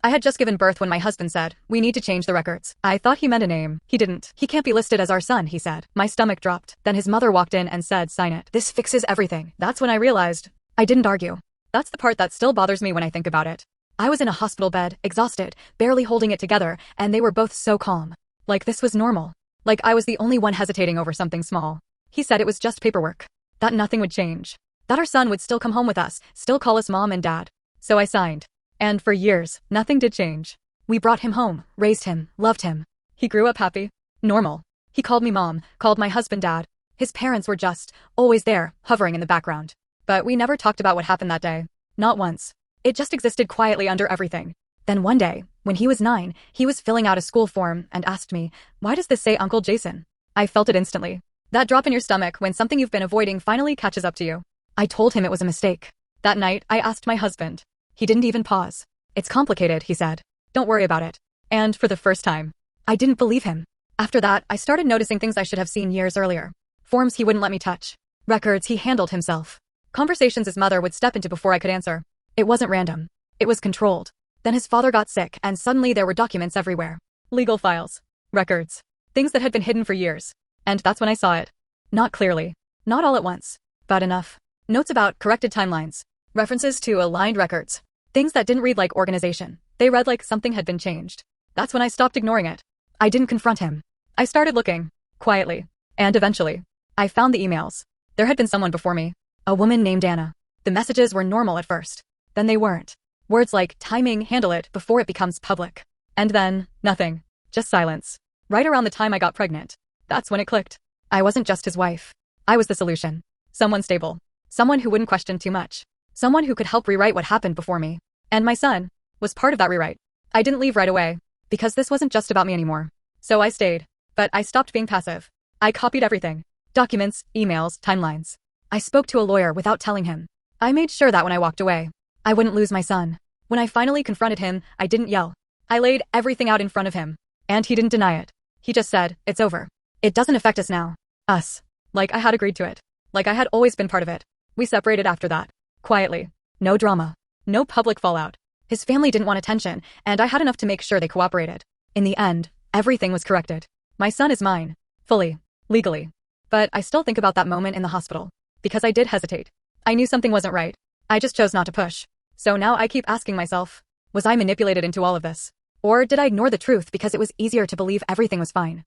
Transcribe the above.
I had just given birth when my husband said, "We need to change the records." I thought he meant a name. He didn't. "He can't be listed as our son," he said. My stomach dropped. Then his mother walked in and said, "Sign it. This fixes everything." That's when I realized. I didn't argue. That's the part that still bothers me when I think about it. I was in a hospital bed, exhausted, barely holding it together, and they were both so calm. Like this was normal. Like I was the only one hesitating over something small. He said it was just paperwork. That nothing would change. That our son would still come home with us, still call us mom and dad. So I signed. And for years, nothing did change. We brought him home, raised him, loved him. He grew up happy. Normal. He called me mom, called my husband dad. His parents were just always there, hovering in the background. But we never talked about what happened that day. Not once. It just existed quietly under everything. Then one day, when he was 9, he was filling out a school form and asked me, "Why does this say Uncle Jason?" I felt it instantly. That drop in your stomach when something you've been avoiding finally catches up to you. I told him it was a mistake. That night, I asked my husband. He didn't even pause. "It's complicated," he said. "Don't worry about it." And for the first time, I didn't believe him. After that, I started noticing things I should have seen years earlier. Forms he wouldn't let me touch. Records he handled himself. Conversations his mother would step into before I could answer. It wasn't random. It was controlled. Then his father got sick, and suddenly there were documents everywhere. Legal files. Records. Things that had been hidden for years. And that's when I saw it. Not clearly. Not all at once. But enough. Notes about corrected timelines. References to aligned records. Things that didn't read like organization. They read like something had been changed. That's when I stopped ignoring it. I didn't confront him. I started looking. Quietly. And eventually, I found the emails. There had been someone before me. A woman named Anna. The messages were normal at first. Then they weren't. Words like timing, handle it before it becomes public. And then, nothing. Just silence. Right around the time I got pregnant. That's when it clicked. I wasn't just his wife. I was the solution. Someone stable. Someone who wouldn't question too much. Someone who could help rewrite what happened before me. And my son was part of that rewrite. I didn't leave right away. Because this wasn't just about me anymore. So I stayed. But I stopped being passive. I copied everything. Documents, emails, timelines. I spoke to a lawyer without telling him. I made sure that when I walked away, I wouldn't lose my son. When I finally confronted him, I didn't yell. I laid everything out in front of him. And he didn't deny it. He just said, "It's over. It doesn't affect us now." Us. Like I had agreed to it. Like I had always been part of it. We separated after that. Quietly. No drama. No public fallout. His family didn't want attention, and I had enough to make sure they cooperated. In the end, everything was corrected. My son is mine. Fully. Legally. But I still think about that moment in the hospital. Because I did hesitate. I knew something wasn't right. I just chose not to push. So now I keep asking myself, was I manipulated into all of this? Or did I ignore the truth because it was easier to believe everything was fine?